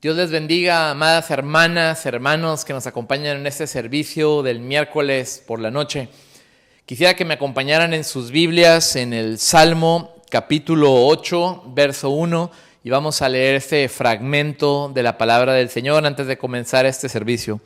Dios les bendiga, amadas hermanas, hermanos que nos acompañan en este servicio del miércoles por la noche. Quisiera que me acompañaran en sus Biblias en el Salmo capítulo 8, verso 1, y vamos a leer este fragmento de la palabra del Señor antes de comenzar este servicio.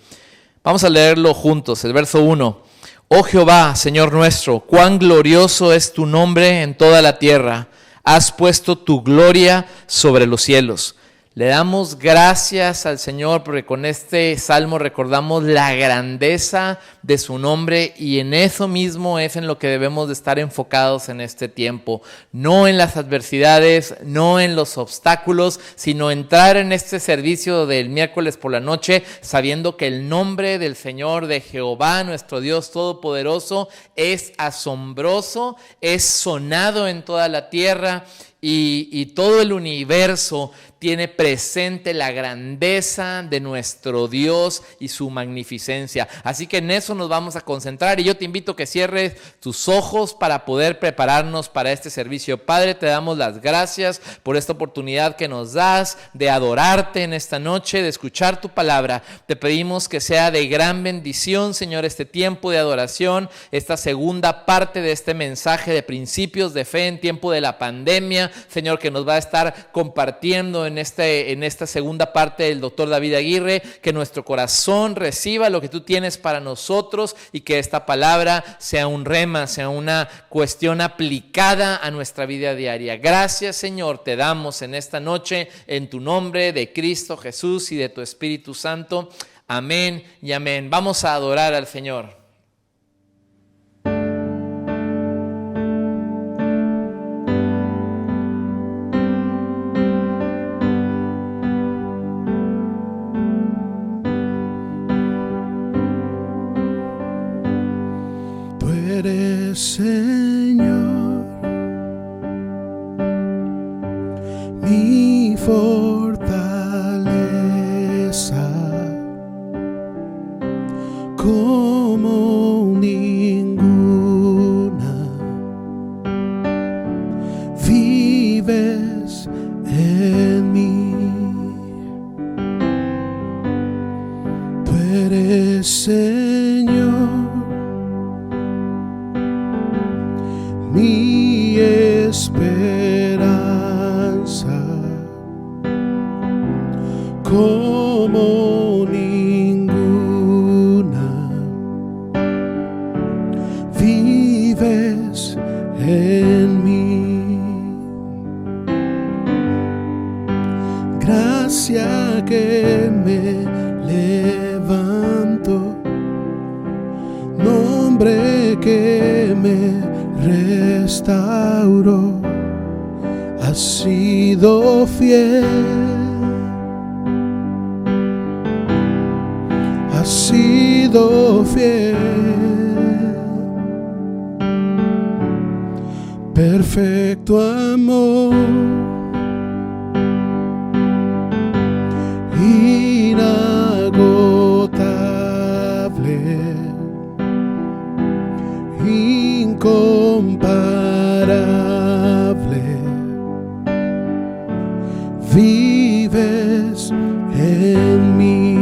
Vamos a leerlo juntos, el verso 1. Oh Jehová, Señor nuestro, cuán glorioso es tu nombre en toda la tierra. Has puesto tu gloria sobre los cielos. Le damos gracias al Señor porque con este salmo recordamos la grandeza de su nombre y en eso mismo es en lo que debemos de estar enfocados en este tiempo. No en las adversidades, no en los obstáculos, sino entrar en este servicio del miércoles por la noche sabiendo que el nombre del Señor, de Jehová, nuestro Dios Todopoderoso, es asombroso, es sonado en toda la tierra y todo el universo tiene presente la grandeza de nuestro Dios y su magnificencia. Así que en eso nos vamos a concentrar y yo te invito a que cierres tus ojos para poder prepararnos para este servicio. Padre, te damos las gracias por esta oportunidad que nos das de adorarte en esta noche, de escuchar tu palabra. Te pedimos que sea de gran bendición, Señor, este tiempo de adoración, esta segunda parte de este mensaje de principios de fe en tiempo de la pandemia, Señor, que nos va a estar compartiendo en esta segunda parte del doctor David Aguirre, que nuestro corazón reciba lo que tú tienes para nosotros y que esta palabra sea un rema, sea una cuestión aplicada a nuestra vida diaria. Gracias, Señor, te damos en esta noche en tu nombre de Cristo Jesús y de tu Espíritu Santo. Amén y amén. Vamos a adorar al Señor. Señor, mi fortaleza, como ninguna, vives en mí. Tú eres Señor, mi esperanza, como ninguna, vives en mí. Gracia que me levanto, nombre que me restauro, has sido fiel, has sido fiel. Perfecto amor, inagotable, incomparable, vives en mí.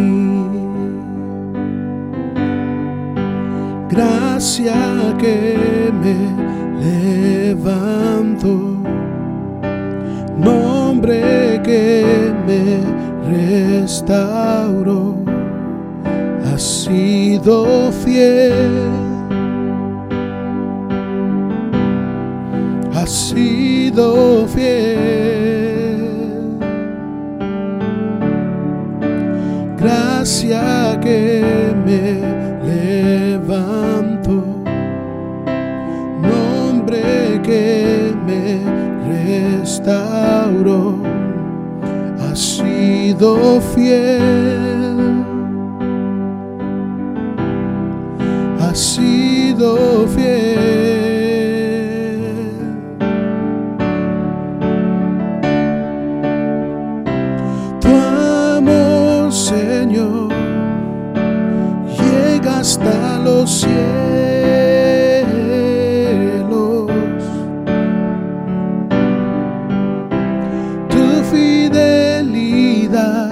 Gracia que me levanto, nombre que me restauro, has sido fiel, has sido fiel. Gracia que me levanto, nombre que me restauro, has sido fiel, has sido fiel. Señor, llega hasta los cielos, tu fidelidad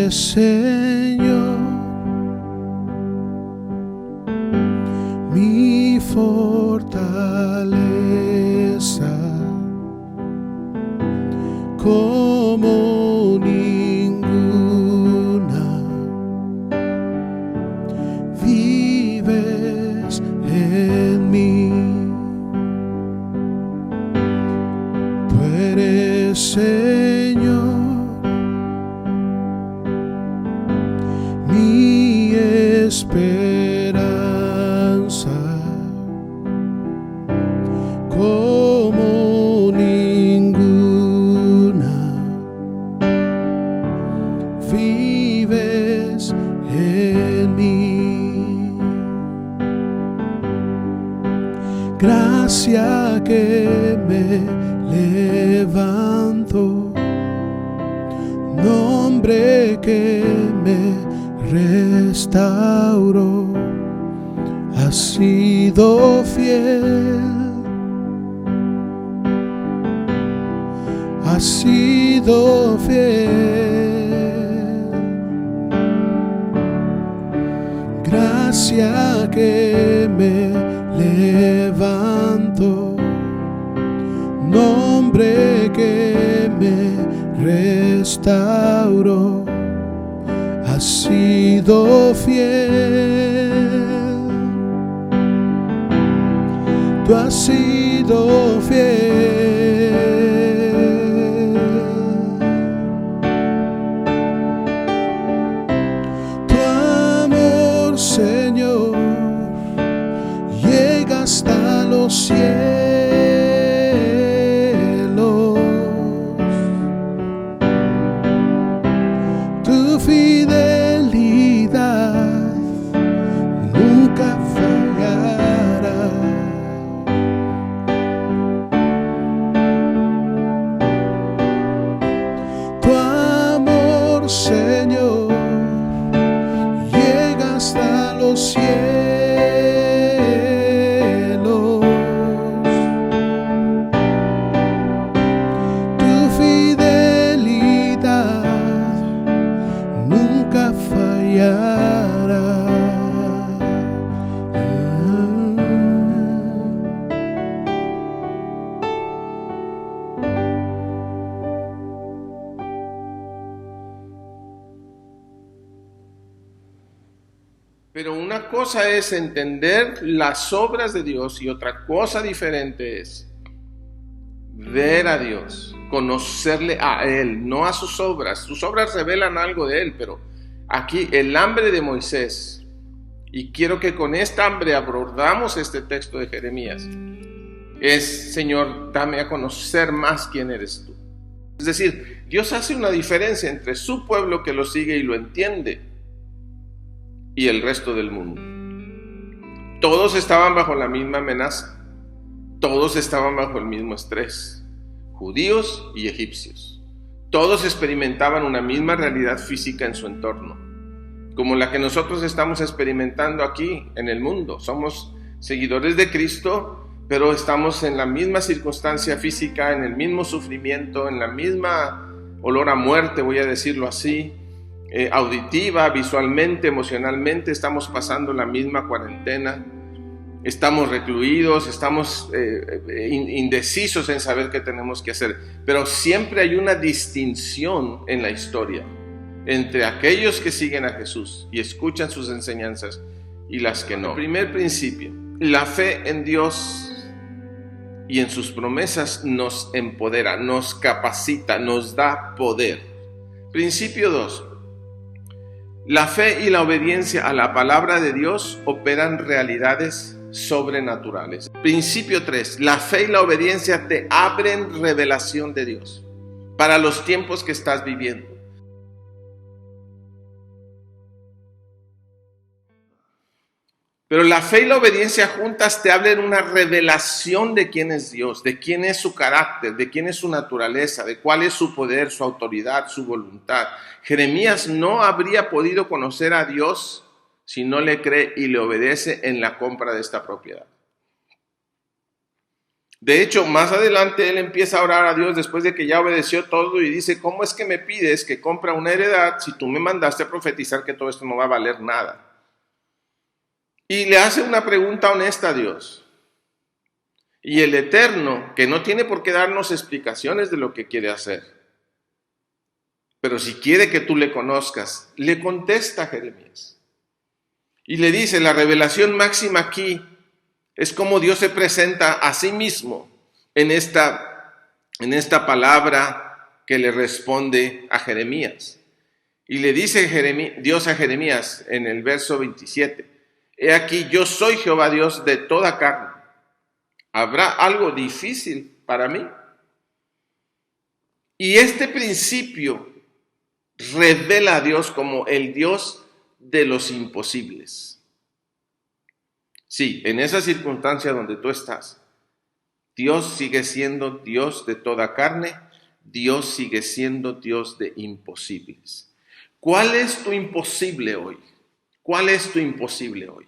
eres, Señor, mi fortaleza, como ninguna. Vives en mí. Tú eres, Señor, mi esperanza, como ninguna. Vives en mí. Gracia que me levanto, nombre que me restauro, has sido fiel, has sido fiel. Gracia que me levanto, nombre que me restauro, has sido fiel. Tú has sido fiel. Tu amor, Señor, llega hasta los cielos. Tu fidelidad nunca fallará. Tu amor, Señor, llega hasta los cielos. Tu fidelidad nunca fallará. Pero una cosa es entender las obras de Dios y otra cosa diferente es ver a Dios, conocerle a Él, no a sus obras. Sus obras revelan algo de Él, pero aquí el hambre de Moisés, y quiero que con esta hambre abordamos este texto de Jeremías, es: Señor, dame a conocer más quién eres tú. Es decir, Dios hace una diferencia entre su pueblo que lo sigue y lo entiende y el resto del mundo. Todos estaban bajo la misma amenaza, todos estaban bajo el mismo estrés, judíos y egipcios. Todos experimentaban una misma realidad física en su entorno, como la que nosotros estamos experimentando aquí en el mundo. Somos seguidores de Cristo, pero estamos en la misma circunstancia física, en el mismo sufrimiento, en la misma olor a muerte, voy a decirlo así, auditiva, visualmente, emocionalmente. Estamos pasando la misma cuarentena, estamos recluidos, estamos indecisos en saber qué tenemos que hacer, pero siempre hay una distinción en la historia entre aquellos que siguen a Jesús y escuchan sus enseñanzas y las que no. Primer principio: la fe en Dios y en sus promesas nos empodera, nos capacita, nos da poder. Principio 2: la fe y la obediencia a la palabra de Dios operan realidades sobrenaturales. Principio 3: la fe y la obediencia te abren revelación de Dios para los tiempos que estás viviendo. Pero la fe y la obediencia juntas te abren una revelación de quién es Dios, de quién es su carácter, de quién es su naturaleza, de cuál es su poder, su autoridad, su voluntad. Jeremías no habría podido conocer a Dios si no le cree y le obedece en la compra de esta propiedad. De hecho, más adelante él empieza a orar a Dios después de que ya obedeció todo y dice, ¿cómo es que me pides que compre una heredad si tú me mandaste a profetizar que todo esto no va a valer nada? Y le hace una pregunta honesta a Dios. Y el Eterno, que no tiene por qué darnos explicaciones de lo que quiere hacer, pero si quiere que tú le conozcas, le contesta a Jeremías. Y le dice, la revelación máxima aquí es cómo Dios se presenta a sí mismo en esta palabra que le responde a Jeremías. Y le dice Dios a Jeremías en el verso 27, he aquí, yo soy Jehová Dios de toda carne. ¿Habrá algo difícil para mí? Y este principio revela a Dios como el Dios de los imposibles. Sí, en esa circunstancia donde tú estás, Dios sigue siendo Dios de toda carne, Dios sigue siendo Dios de imposibles. ¿Cuál es tu imposible hoy? ¿Cuál es tu imposible hoy?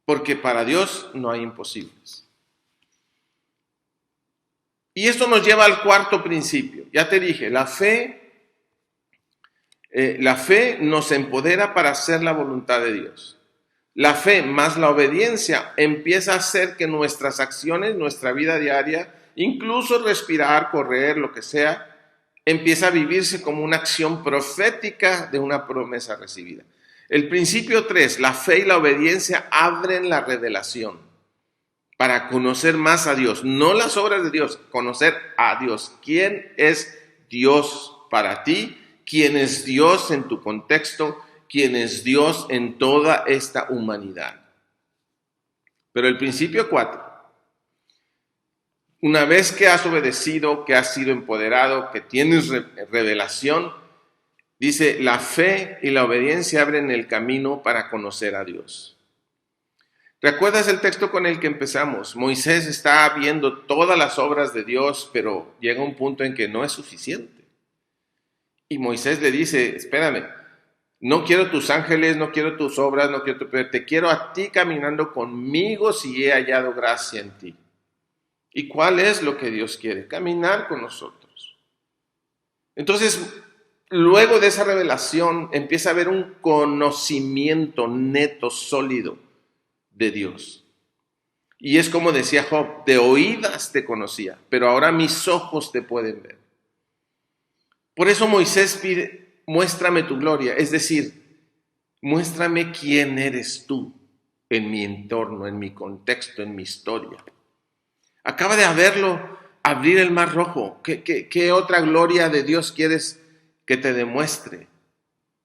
Porque para Dios no hay imposibles. Y esto nos lleva al cuarto principio. Ya te dije, la fe nos empodera para hacer la voluntad de Dios. La fe más la obediencia empieza a hacer que nuestras acciones, nuestra vida diaria, incluso respirar, correr, lo que sea, empieza a vivirse como una acción profética de una promesa recibida. El principio 3, la fe y la obediencia abren la revelación para conocer más a Dios, no las obras de Dios, conocer a Dios. ¿Quién es Dios para ti? ¿Quién es Dios en tu contexto? ¿Quién es Dios en toda esta humanidad? Pero el principio 4, una vez que has obedecido, que has sido empoderado, que tienes revelación, dice, la fe y la obediencia abren el camino para conocer a Dios. ¿Recuerdas el texto con el que empezamos? Moisés está viendo todas las obras de Dios, pero llega un punto en que no es suficiente. Y Moisés le dice, espérame, no quiero tus ángeles, no quiero tus obras, te quiero a ti caminando conmigo si he hallado gracia en ti. ¿Y cuál es lo que Dios quiere? Caminar con nosotros. Entonces, luego de esa revelación empieza a haber un conocimiento neto, sólido de Dios. Y es como decía Job, de oídas te conocía, pero ahora mis ojos te pueden ver. Por eso Moisés pide, muéstrame tu gloria, es decir, muéstrame quién eres tú en mi entorno, en mi contexto, en mi historia. Acaba de verlo abrir el mar rojo. ¿Qué otra gloria de Dios quieres que te demuestre?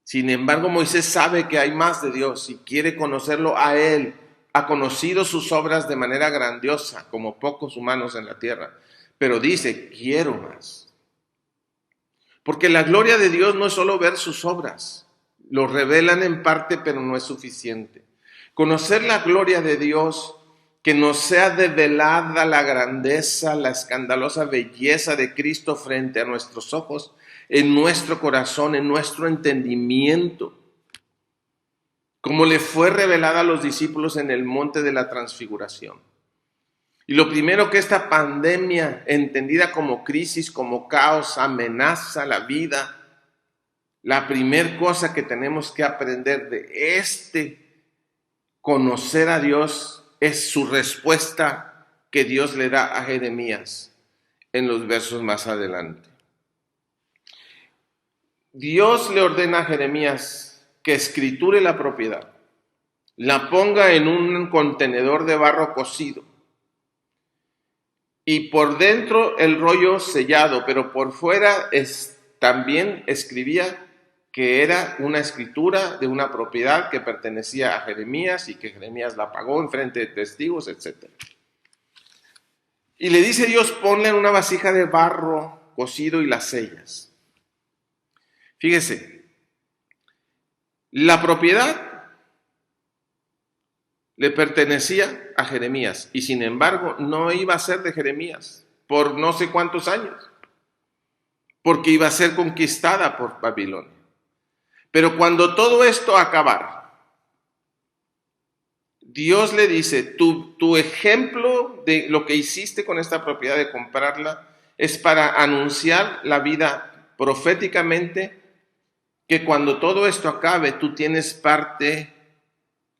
Sin embargo, Moisés sabe que hay más de Dios y quiere conocerlo a Él. Ha conocido sus obras de manera grandiosa, como pocos humanos en la tierra. Pero dice, quiero más. Porque la gloria de Dios no es solo ver sus obras. Lo revelan en parte, pero no es suficiente. Conocer la gloria de Dios, que nos sea develada la grandeza, la escandalosa belleza de Cristo frente a nuestros ojos, en nuestro corazón, en nuestro entendimiento, como le fue revelada a los discípulos en el monte de la transfiguración. Y lo primero que esta pandemia, entendida como crisis, como caos, amenaza la vida, la primera cosa que tenemos que aprender de conocer a Dios es su respuesta que Dios le da a Jeremías en los versos más adelante. Dios le ordena a Jeremías que escriture la propiedad, la ponga en un contenedor de barro cocido y por dentro el rollo sellado, pero por fuera también escribía que era una escritura de una propiedad que pertenecía a Jeremías y que Jeremías la pagó en frente de testigos, etc. Y le dice Dios, ponle en una vasija de barro cocido y las sellas. Fíjese, la propiedad le pertenecía a Jeremías y sin embargo no iba a ser de Jeremías por no sé cuántos años, porque iba a ser conquistada por Babilonia. Pero cuando todo esto acabara, Dios le dice, tu ejemplo de lo que hiciste con esta propiedad de comprarla es para anunciar la vida proféticamente, que cuando todo esto acabe, tú tienes parte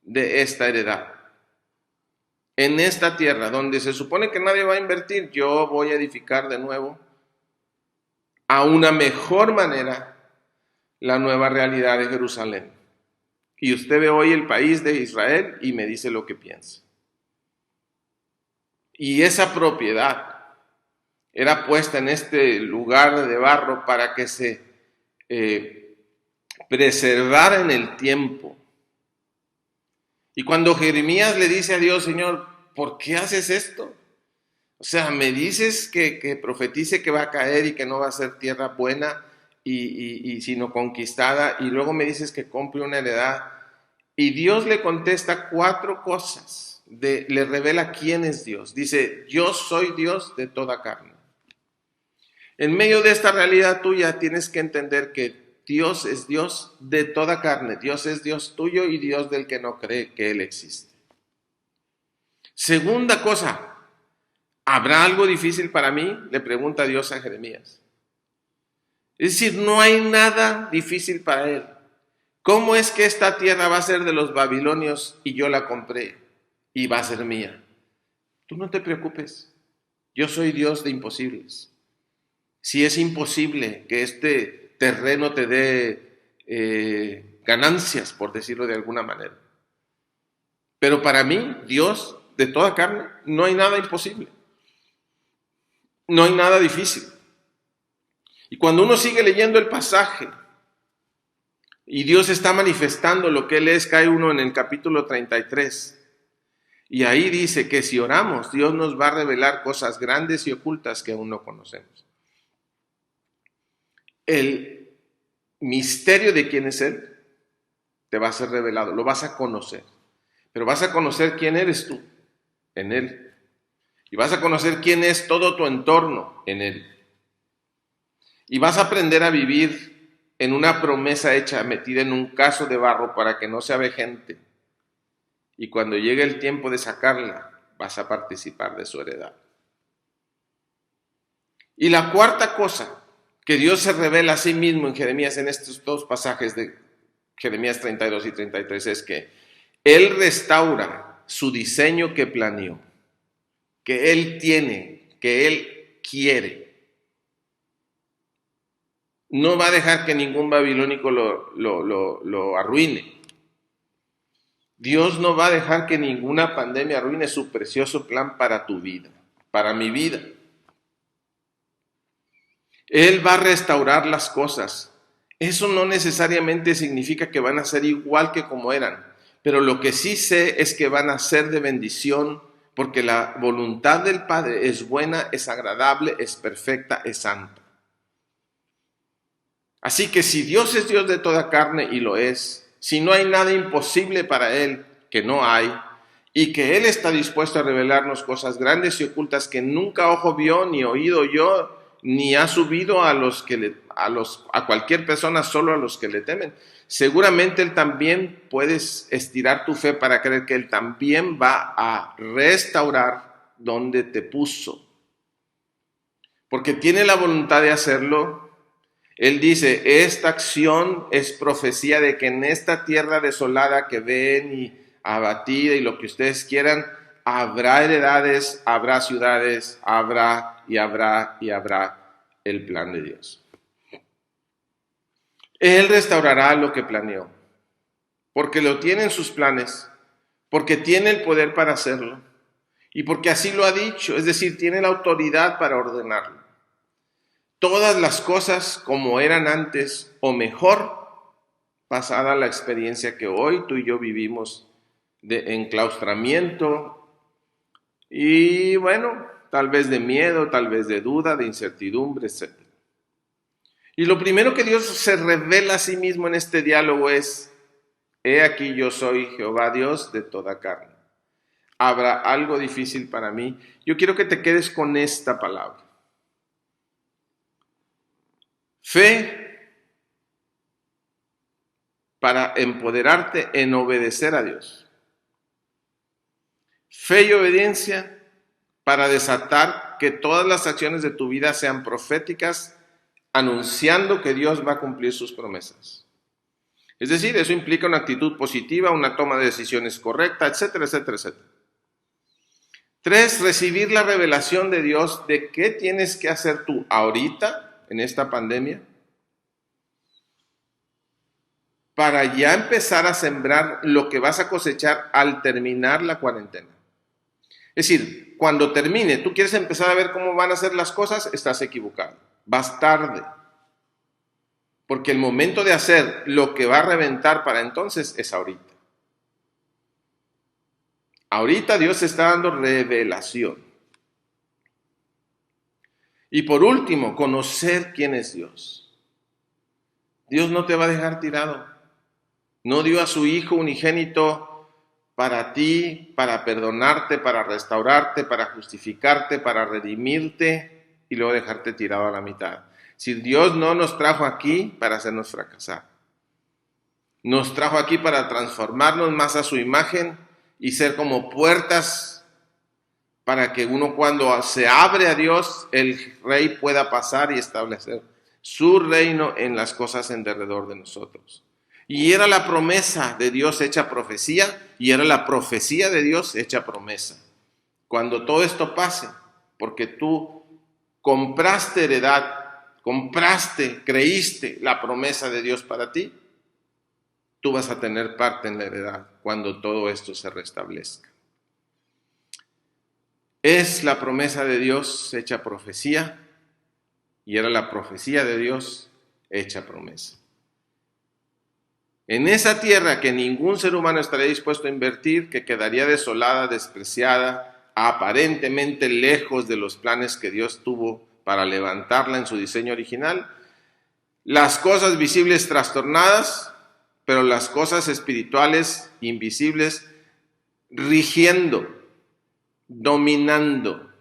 de esta heredad. En esta tierra, donde se supone que nadie va a invertir, yo voy a edificar de nuevo a una mejor manera la nueva realidad de Jerusalén. Y usted ve hoy el país de Israel y me dice lo que piensa. Y esa propiedad era puesta en este lugar de barro para que se preservara en el tiempo. Y cuando Jeremías le dice a Dios, Señor, ¿por qué haces esto? O sea, me dices que profetice que va a caer y que no va a ser tierra buena y sino conquistada, y luego me dices que compre una heredad. Y Dios le contesta 4 cosas, le revela quién es Dios. Dice, yo soy Dios de toda carne. En medio de esta realidad tuya tienes que entender que Dios es Dios de toda carne. Dios es Dios tuyo y Dios del que no cree que Él existe. Segunda cosa, ¿habrá algo difícil para mí? Le pregunta Dios a Jeremías. Es decir, no hay nada difícil para Él. ¿Cómo es que esta tierra va a ser de los babilonios y yo la compré y va a ser mía? Tú no te preocupes. Yo soy Dios de imposibles. Si es imposible que este terreno te dé ganancias, por decirlo de alguna manera. Pero para mí, Dios de toda carne, no hay nada imposible. No hay nada difícil. Y cuando uno sigue leyendo el pasaje y Dios está manifestando lo que Él es, cae uno en el capítulo 33. Y ahí dice que si oramos, Dios nos va a revelar cosas grandes y ocultas que aún no conocemos. El misterio de quién es Él te va a ser revelado, lo vas a conocer. Pero vas a conocer quién eres tú en Él. Y vas a conocer quién es todo tu entorno en Él. Y vas a aprender a vivir en una promesa hecha, metida en un caso de barro para que no se avejente. Y cuando llegue el tiempo de sacarla, vas a participar de su heredad. Y la cuarta cosa que Dios se revela a sí mismo en Jeremías, en estos 2 pasajes de Jeremías 32 y 33, es que Él restaura su diseño que planeó, que Él tiene, que Él quiere. No va a dejar que ningún babilónico lo arruine. Dios no va a dejar que ninguna pandemia arruine su precioso plan para tu vida, para mi vida. Él va a restaurar las cosas. Eso no necesariamente significa que van a ser igual que como eran, pero lo que sí sé es que van a ser de bendición, porque la voluntad del Padre es buena, es agradable, es perfecta, es santa. Así que si Dios es Dios de toda carne, y lo es, si no hay nada imposible para Él, que no hay, y que Él está dispuesto a revelarnos cosas grandes y ocultas que nunca ojo vio, ni oído oyó, ni ha subido a cualquier persona, solo a los que le temen, seguramente Él también puedes estirar tu fe para creer que Él también va a restaurar donde te puso. Porque tiene la voluntad de hacerlo. Él dice, esta acción es profecía de que en esta tierra desolada que ven y abatida y lo que ustedes quieran, habrá heredades, habrá ciudades, habrá el plan de Dios. Él restaurará lo que planeó, porque lo tiene en sus planes, porque tiene el poder para hacerlo y porque así lo ha dicho, es decir, tiene la autoridad para ordenarlo. Todas las cosas como eran antes o mejor, pasada la experiencia que hoy tú y yo vivimos de enclaustramiento y bueno, tal vez de miedo, tal vez de duda, de incertidumbre, etc. Y lo primero que Dios se revela a sí mismo en este diálogo es, he aquí yo soy Jehová Dios de toda carne. ¿Habrá algo difícil para mí? Yo quiero que te quedes con esta palabra. Fe para empoderarte en obedecer a Dios. fe y obediencia para desatar que todas las acciones de tu vida sean proféticas, anunciando que Dios va a cumplir sus promesas. Es decir, eso implica una actitud positiva, una toma de decisiones correcta, etcétera, etcétera, etcétera. 3, recibir la revelación de Dios de qué tienes que hacer tú ahorita, en esta pandemia, para ya empezar a sembrar lo que vas a cosechar al terminar la cuarentena. Es decir, cuando termine, tú quieres empezar a ver cómo van a ser las cosas, estás equivocado. Vas tarde. Porque el momento de hacer lo que va a reventar para entonces es ahorita. Ahorita Dios está dando revelación. Y por último, conocer quién es Dios. Dios no te va a dejar tirado. No dio a su Hijo unigénito para ti, para perdonarte, para restaurarte, para justificarte, para redimirte y luego dejarte tirado a la mitad. Si Dios no nos trajo aquí para hacernos fracasar. Nos trajo aquí para transformarnos más a su imagen y ser como puertas para que uno cuando se abre a Dios, el Rey pueda pasar y establecer su reino en las cosas en derredor de nosotros. Y era la promesa de Dios hecha profecía y era la profecía de Dios hecha promesa. Cuando todo esto pase, porque tú compraste heredad, creíste la promesa de Dios para ti, tú vas a tener parte en la heredad cuando todo esto se restablezca. Es la promesa de Dios hecha profecía y era la profecía de Dios hecha promesa. En esa tierra que ningún ser humano estaría dispuesto a invertir, que quedaría desolada, despreciada, aparentemente lejos de los planes que Dios tuvo para levantarla en su diseño original, las cosas visibles trastornadas, pero las cosas espirituales invisibles rigiendo, dominando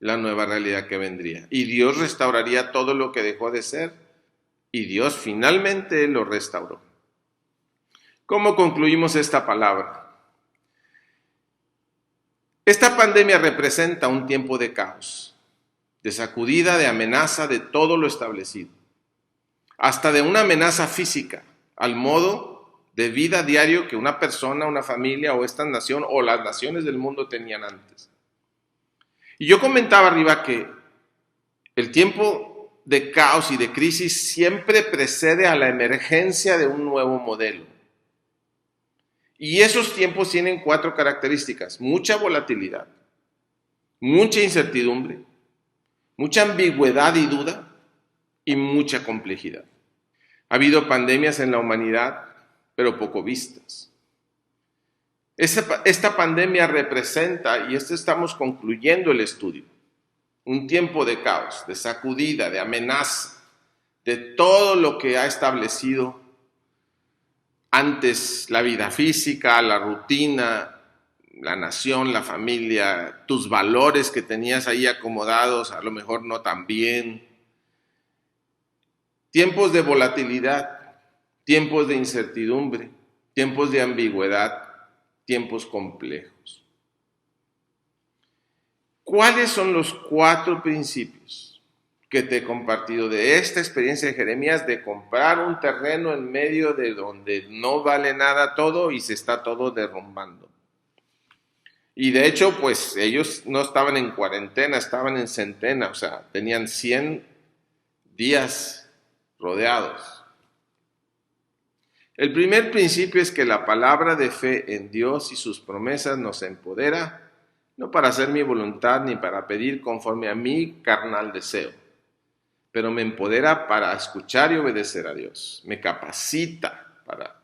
la nueva realidad que vendría. Y Dios restauraría todo lo que dejó de ser y Dios finalmente lo restauró. ¿Cómo concluimos esta palabra? Esta pandemia representa un tiempo de caos, de sacudida, de amenaza de todo lo establecido, hasta de una amenaza física al modo de vida diario que una persona, una familia o esta nación o las naciones del mundo tenían antes. Y yo comentaba arriba que el tiempo de caos y de crisis siempre precede a la emergencia de un nuevo modelo. Y esos tiempos tienen 4 características: mucha volatilidad, mucha incertidumbre, mucha ambigüedad y duda y mucha complejidad. Ha habido pandemias en la humanidad, pero poco vistas. Esta pandemia representa, y estamos concluyendo el estudio, un tiempo de caos, de sacudida, de amenaza, de todo lo que ha establecido antes la vida física, la rutina, la nación, la familia, tus valores que tenías ahí acomodados, a lo mejor no tan bien. Tiempos de volatilidad, tiempos de incertidumbre, tiempos de ambigüedad, tiempos complejos. ¿Cuáles son los 4 principios que te he compartido de esta experiencia de Jeremías de comprar un terreno en medio de donde no vale nada todo y se está todo derrumbando? Y de hecho, pues ellos no estaban en cuarentena, estaban en centena, o sea, tenían 100 días rodeados. El primer principio es que la palabra de fe en Dios y sus promesas nos empodera, no para hacer mi voluntad ni para pedir conforme a mi carnal deseo, pero me empodera para escuchar y obedecer a Dios. Me capacita para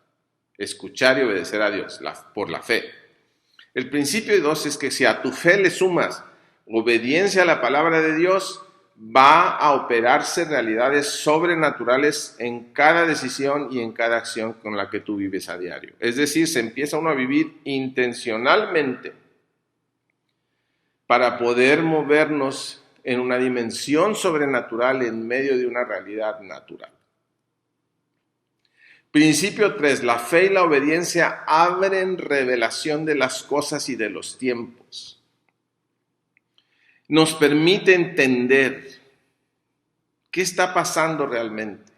escuchar y obedecer a Dios por la fe. El principio 2 es que si a tu fe le sumas obediencia a la palabra de Dios, va a operarse realidades sobrenaturales en cada decisión y en cada acción con la que tú vives a diario. Es decir, se empieza uno a vivir intencionalmente para poder movernos en una dimensión sobrenatural en medio de una realidad natural. Principio 3. La fe y la obediencia abren revelación de las cosas y de los tiempos. Nos permite entender qué está pasando realmente.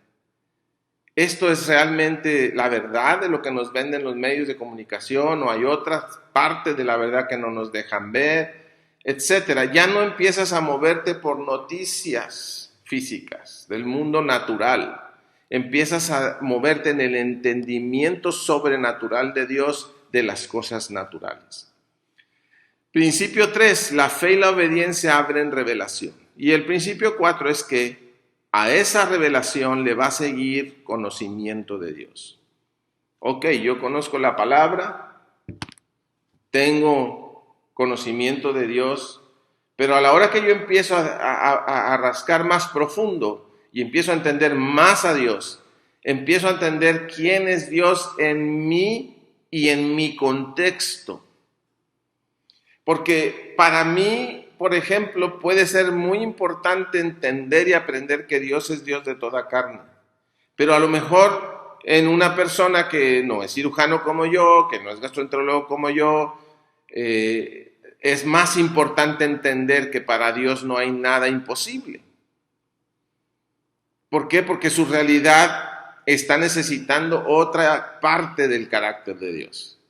¿Esto es realmente la verdad de lo que nos venden los medios de comunicación o hay otras partes de la verdad que no nos dejan ver, etcétera? Ya no empiezas a moverte por noticias físicas del mundo natural. Empiezas a moverte en el entendimiento sobrenatural de Dios de las cosas naturales. Principio 3, la fe y la obediencia abren revelación. Y el principio 4 es que a esa revelación le va a seguir conocimiento de Dios. Ok, yo conozco la palabra, tengo conocimiento de Dios, pero a la hora que yo empiezo a rascar más profundo y empiezo a entender más a Dios, empiezo a entender quién es Dios en mí y en mi contexto. Porque para mí, por ejemplo, puede ser muy importante entender y aprender que Dios es Dios de toda carne. Pero a lo mejor en una persona que no es cirujano como yo, que no es gastroenterólogo como yo, es más importante entender que para Dios no hay nada imposible. ¿Por qué? Porque su realidad está necesitando otra parte del carácter de Dios.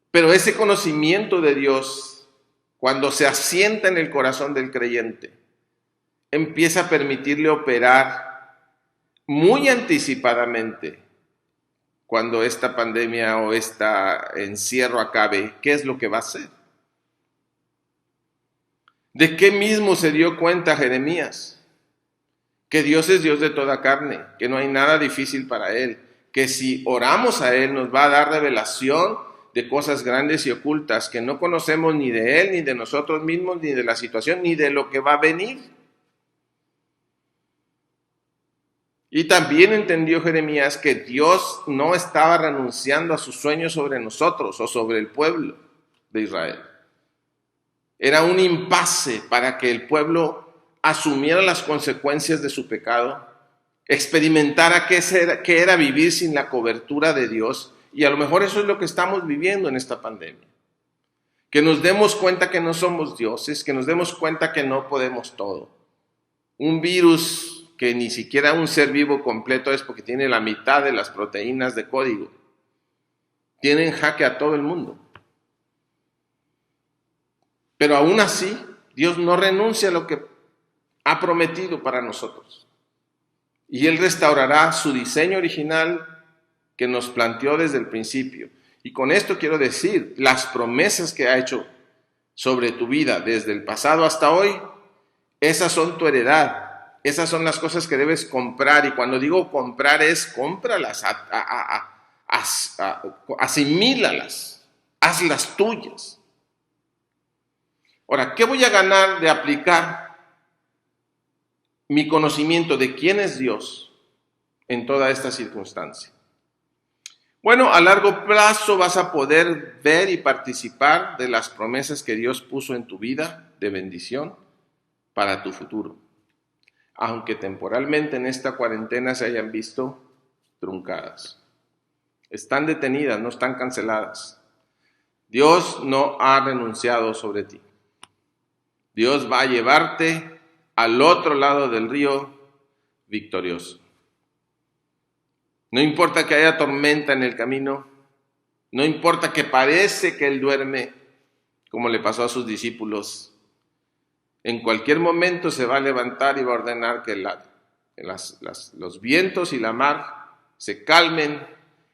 Pero ese conocimiento de Dios, cuando se asienta en el corazón del creyente, empieza a permitirle operar muy anticipadamente cuando esta pandemia o este encierro acabe. ¿Qué es lo que va a hacer? ¿De qué mismo se dio cuenta Jeremías? Que Dios es Dios de toda carne, que no hay nada difícil para Él, que si oramos a Él nos va a dar revelación de cosas grandes y ocultas que no conocemos ni de Él, ni de nosotros mismos, ni de la situación, ni de lo que va a venir. Y también entendió Jeremías que Dios no estaba renunciando a sus sueños sobre nosotros o sobre el pueblo de Israel. Era un impasse para que el pueblo asumiera las consecuencias de su pecado, experimentara qué era vivir sin la cobertura de Dios. Y a lo mejor eso es lo que estamos viviendo en esta pandemia. Que nos demos cuenta que no somos dioses, que nos demos cuenta que no podemos todo. Un virus que ni siquiera un ser vivo completo es porque tiene la mitad de las proteínas de código. Tiene en jaque a todo el mundo. Pero aún así, Dios no renuncia a lo que ha prometido para nosotros. Y Él restaurará su diseño original que nos planteó desde el principio. Y con esto quiero decir, las promesas que ha hecho sobre tu vida desde el pasado hasta hoy, esas son tu heredad. Esas son las cosas que debes comprar. Y cuando digo comprar es cómpralas, asimílalas, hazlas tuyas. Ahora, ¿qué voy a ganar de aplicar mi conocimiento de quién es Dios en toda esta circunstancia? Bueno, a largo plazo vas a poder ver y participar de las promesas que Dios puso en tu vida de bendición para tu futuro, aunque temporalmente en esta cuarentena se hayan visto truncadas. Están detenidas, no están canceladas. Dios no ha renunciado sobre ti. Dios va a llevarte al otro lado del río victorioso. No importa que haya tormenta en el camino, no importa que parece que Él duerme, como le pasó a sus discípulos. En cualquier momento se va a levantar y va a ordenar que los vientos y la mar se calmen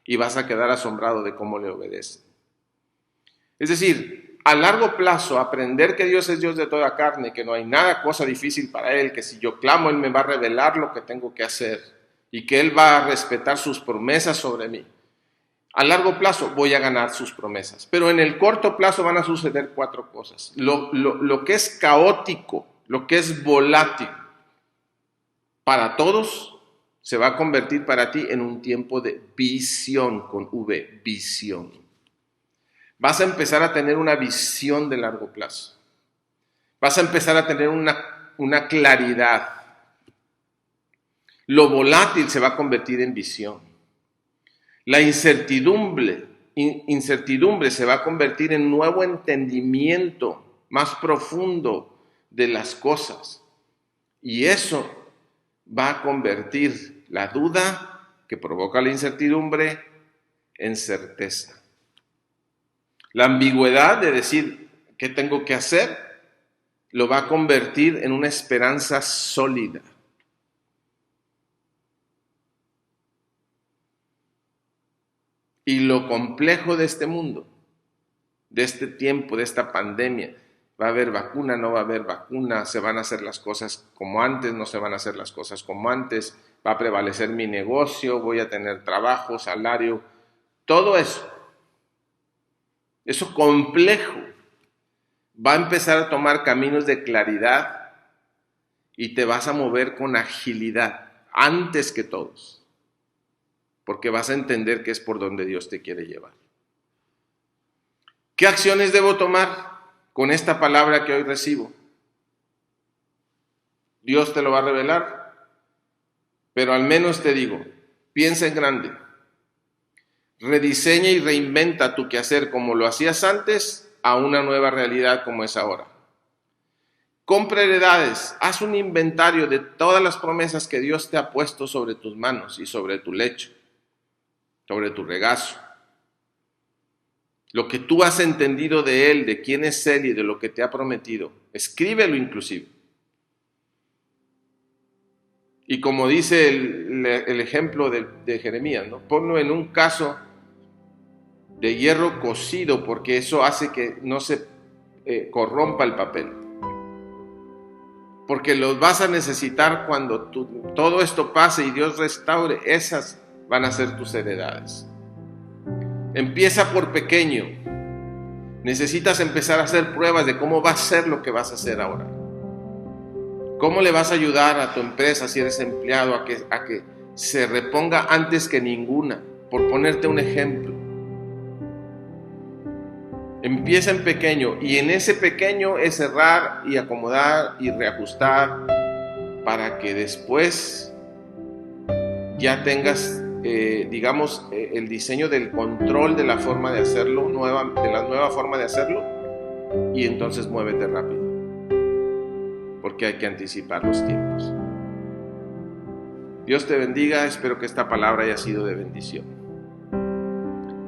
y vas a quedar asombrado de cómo le obedecen. Es decir, a largo plazo, aprender que Dios es Dios de toda carne, que no hay nada cosa difícil para Él, que si yo clamo Él me va a revelar lo que tengo que hacer y que Él va a respetar sus promesas sobre mí. A largo plazo voy a ganar sus promesas, pero en el corto plazo van a suceder 4 cosas. Lo que es caótico, lo que es volátil para todos, se va a convertir para ti en un tiempo de visión, con V, visión. Vas a empezar a tener una visión de largo plazo. Vas a empezar a tener una claridad. Lo volátil se va a convertir en visión. La incertidumbre se va a convertir en nuevo entendimiento más profundo de las cosas. Y eso va a convertir la duda que provoca la incertidumbre en certeza. La ambigüedad de decir qué tengo que hacer lo va a convertir en una esperanza sólida. Y lo complejo de este mundo, de este tiempo, de esta pandemia, va a haber vacuna, no va a haber vacuna, se van a hacer las cosas como antes, no se van a hacer las cosas como antes, va a prevalecer mi negocio, voy a tener trabajo, salario, todo eso complejo va a empezar a tomar caminos de claridad y te vas a mover con agilidad antes que todos. Porque vas a entender que es por donde Dios te quiere llevar. ¿Qué acciones debo tomar con esta palabra que hoy recibo? Dios te lo va a revelar, pero al menos te digo, piensa en grande. Rediseña y reinventa tu quehacer como lo hacías antes a una nueva realidad como es ahora. Compra heredades, haz un inventario de todas las promesas que Dios te ha puesto sobre tus manos y sobre tu lecho, sobre tu regazo. Lo que tú has entendido de Él, de quién es Él y de lo que te ha prometido, escríbelo inclusive. Y como dice el ejemplo de Jeremías, ¿no? Ponlo en un caso de hierro cocido, porque eso hace que no se corrompa el papel. Porque los vas a necesitar cuando todo esto pase y Dios restaure. Esas van a ser tus heredades. Empieza por pequeño. Necesitas empezar a hacer pruebas de cómo va a ser lo que vas a hacer ahora. ¿Cómo le vas a ayudar a tu empresa si eres empleado a que se reponga antes que ninguna? Por ponerte un ejemplo. Empieza en pequeño y en ese pequeño es cerrar y acomodar y reajustar para que después ya tengas, el diseño del control de la forma de hacerlo, de la nueva forma de hacerlo, y entonces muévete rápido, porque hay que anticipar los tiempos. Dios te bendiga, espero que esta palabra haya sido de bendición.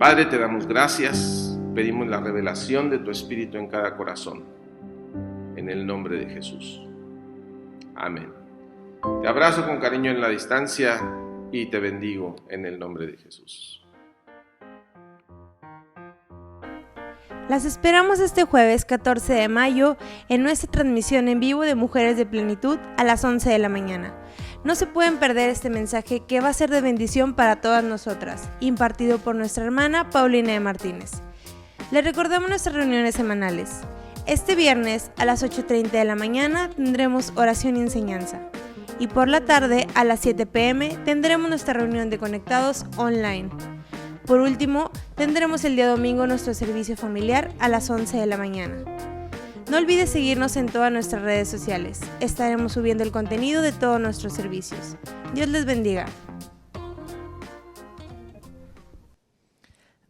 Padre, te damos gracias. Pedimos la revelación de tu Espíritu en cada corazón, en el nombre de Jesús. Amén. Te abrazo con cariño en la distancia y te bendigo en el nombre de Jesús. Las esperamos este jueves 14 de mayo en nuestra transmisión en vivo de Mujeres de Plenitud a las 11 de la mañana. No se pueden perder este mensaje que va a ser de bendición para todas nosotras, impartido por nuestra hermana Paulina de Martínez. Les recordamos nuestras reuniones semanales. Este viernes a las 8:30 de la mañana tendremos oración y enseñanza. Y por la tarde a las 7 p.m. tendremos nuestra reunión de conectados online. Por último, tendremos el día domingo nuestro servicio familiar a las 11 de la mañana. No olvides seguirnos en todas nuestras redes sociales. Estaremos subiendo el contenido de todos nuestros servicios. Dios les bendiga.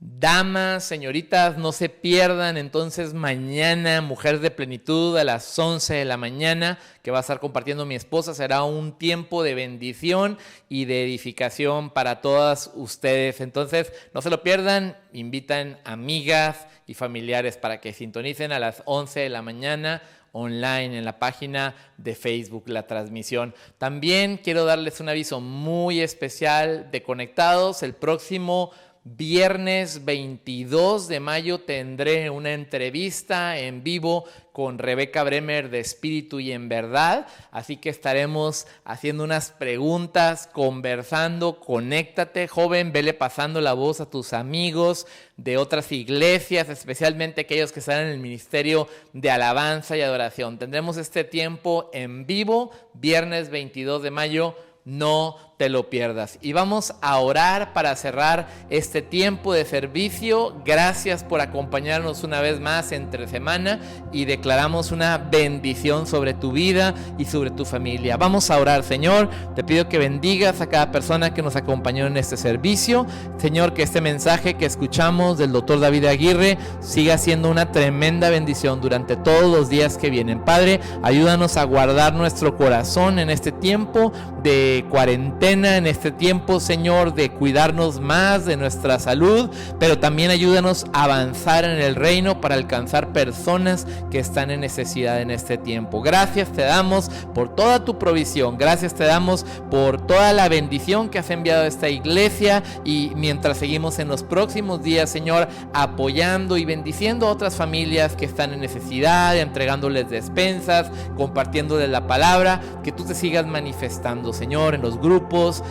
Damas, señoritas, no se pierdan entonces mañana Mujer de Plenitud a las 11 de la mañana, que va a estar compartiendo mi esposa. Será un tiempo de bendición y de edificación para todas ustedes. Entonces, no se lo pierdan, invitan amigas y familiares para que sintonicen a las 11 de la mañana online en la página de Facebook la transmisión. También quiero darles un aviso muy especial de Conectados. El próximo viernes 22 de mayo tendré una entrevista en vivo con Rebeca Bremer de Espíritu y en Verdad, así que estaremos haciendo unas preguntas, conversando. Conéctate, joven, vele pasando la voz a tus amigos de otras iglesias, especialmente aquellos que están en el ministerio de alabanza y adoración. Tendremos este tiempo en vivo, viernes 22 de mayo, no te lo pierdas. Y vamos a orar para cerrar este tiempo de servicio. Gracias por acompañarnos una vez más entre semana y declaramos una bendición sobre tu vida y sobre tu familia. Vamos a orar. Señor, te pido que bendigas a cada persona que nos acompañó en este servicio. Señor, que este mensaje que escuchamos del doctor David Aguirre siga siendo una tremenda bendición durante todos los días que vienen. Padre, ayúdanos a guardar nuestro corazón en este tiempo de cuarentena, en este tiempo, Señor, de cuidarnos más de nuestra salud, pero también ayúdanos a avanzar en el reino para alcanzar personas que están en necesidad en este tiempo. Gracias te damos por toda tu provisión, gracias te damos por toda la bendición que has enviado a esta iglesia, y mientras seguimos en los próximos días, Señor, apoyando y bendiciendo a otras familias que están en necesidad, entregándoles despensas, compartiéndoles la palabra, que tú te sigas manifestando, Señor, en los grupos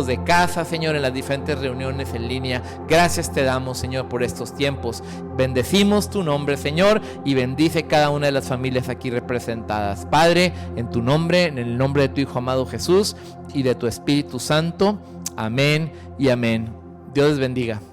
de casa, Señor, en las diferentes reuniones en línea. Gracias te damos, Señor, por estos tiempos. Bendecimos tu nombre, Señor, y bendice cada una de las familias aquí representadas. Padre, en tu nombre, en el nombre de tu Hijo amado Jesús y de tu Espíritu Santo. Amén y amén. Dios les bendiga.